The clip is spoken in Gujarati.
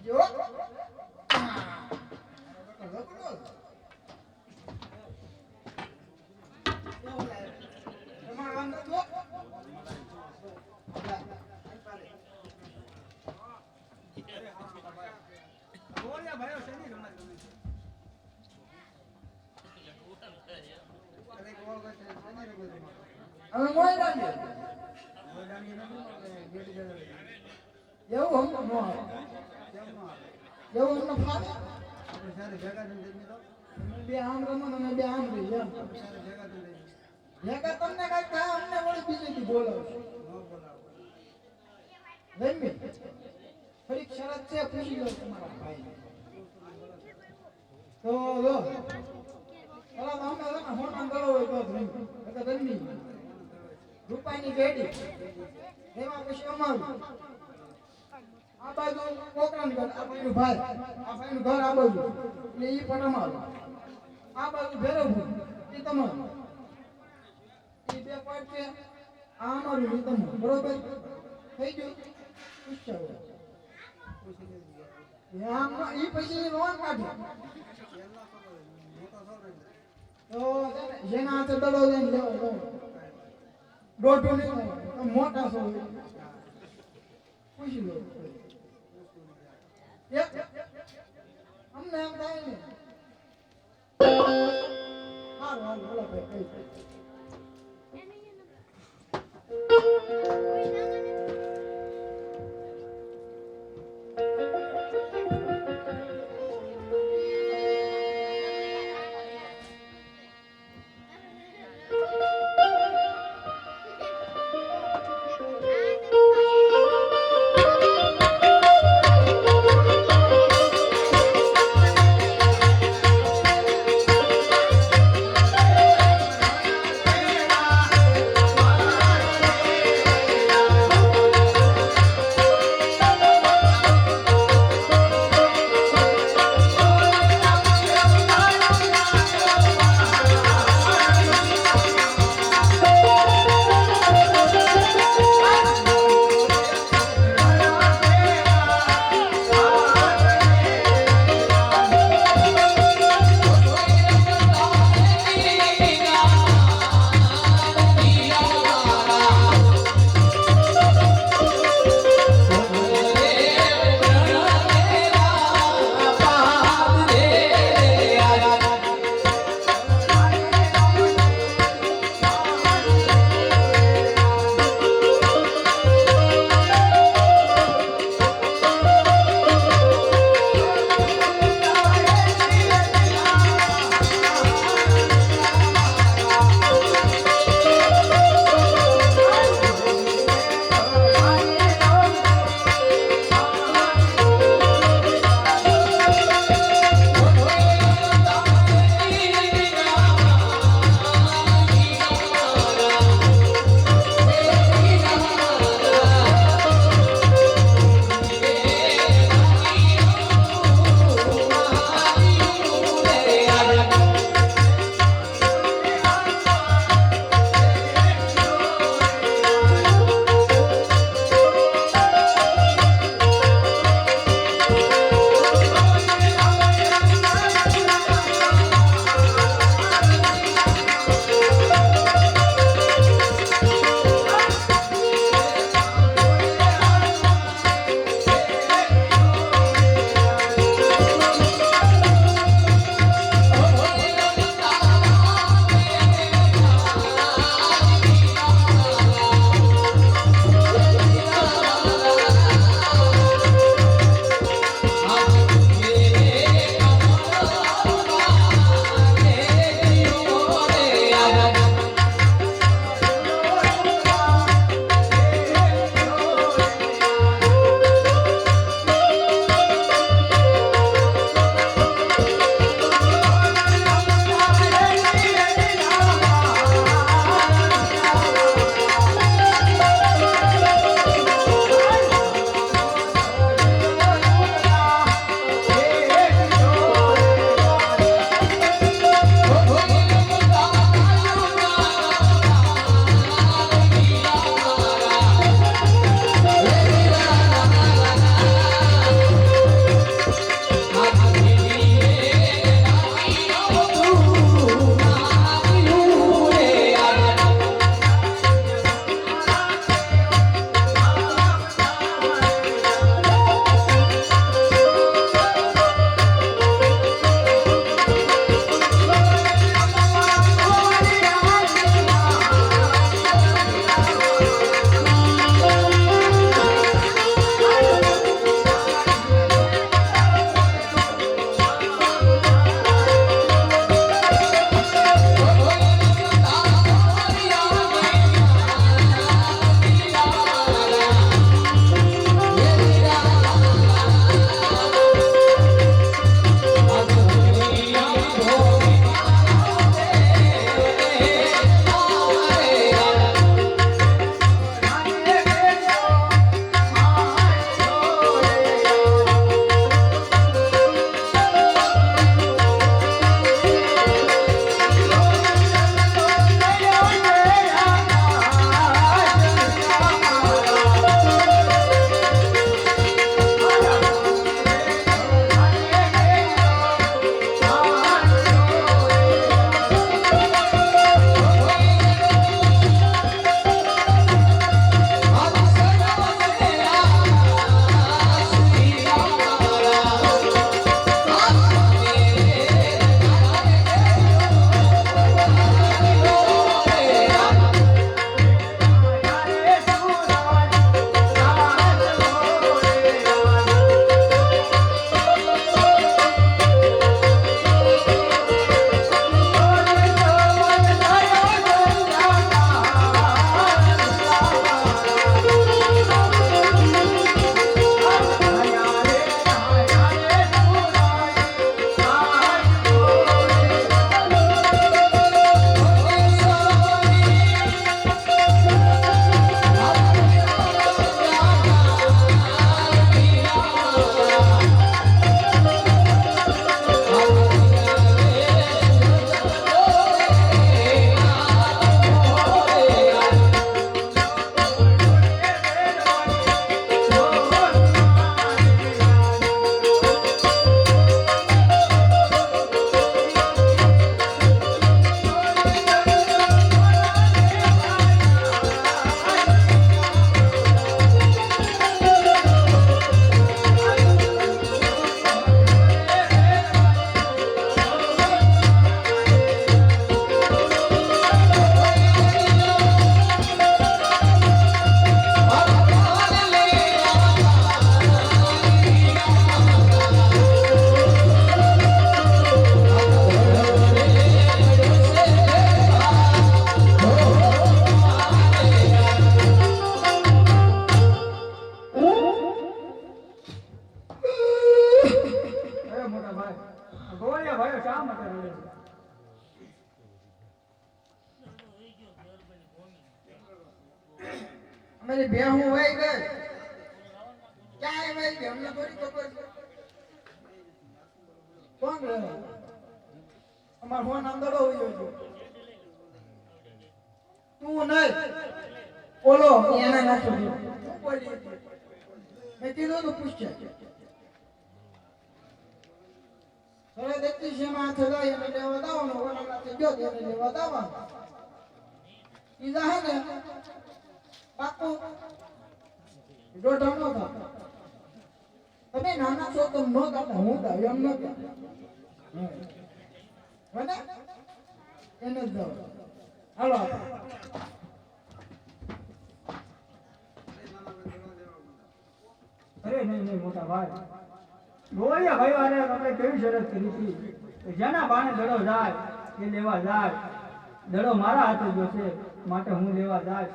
જો હવે મોય રાખજો એવું હમ નો આવે એવું હમ ફાવે આપણે સારે ભેગા થઈને બે આમ રમો ને બે આમ રહી એમ સારે ભેગા થઈને ભેગા તમને કઈ કામ અમને વળી બીજેથી બોલાવો નો બોલાવો રમી થોડીક શરત છે પૂછી લો તમારા ભાઈ તો લો ઓલા મામા ને હોના ગળો હોય તો રમી એટલે રમી રૂપાની પેઢી એમાં પછી અમારું આ બાજુ કોકરાનું ઘર આ ભાઈનું ભાઈ આ ભાઈનું ઘર આ બાજુ એટલે ઈ પણ અમારું આ બાજુ ભેરવવું ઈ તમારું ઈ બે પોઈન્ટ છે આ અમારું ઈ તમારું બરોબર થઈ ગયું પૂછ્યા આમ ઈ પછી લોન કાઢે તો જેના હાથે દડો લઈને લેવો દોઢો નહીં મોટા છો પૂછી લો અમને એમ થાય ને હારું હારું બોલો ભાઈ કઈ મોટા ભાઈ ગોળિયા ભાઈ શા માટે રડે છે? અમારી ભેહું વહી ગઈ ક્યાં વહી ગઈ અમને થોડી ખબર છે કોણ રહે અમાર ફોન આંદોડો હોયો છે તું નહીં બોલો એને નાખો છો શું બોલી મેં કીધું તો પૂછશે હવે દેખતી છે માં થતા એને લેવા દાવાનો ઓલા તે જો એને લેવા દાવાનો ઈ જાહે ને બાપુ દોઢો નો થા તમે નાના છો તો નો થતા હું તો એમ ન કે મને એને જ દો હાલો અરે નહીં મોટા ભાઈ ગોળિયા ભાઈ વાળે આપણે કેવી શરત કરી હતી કે જેના બાણે દડો જાય એ લેવા જાય દડો મારા હાથે જોશે માટે હું લેવા જાય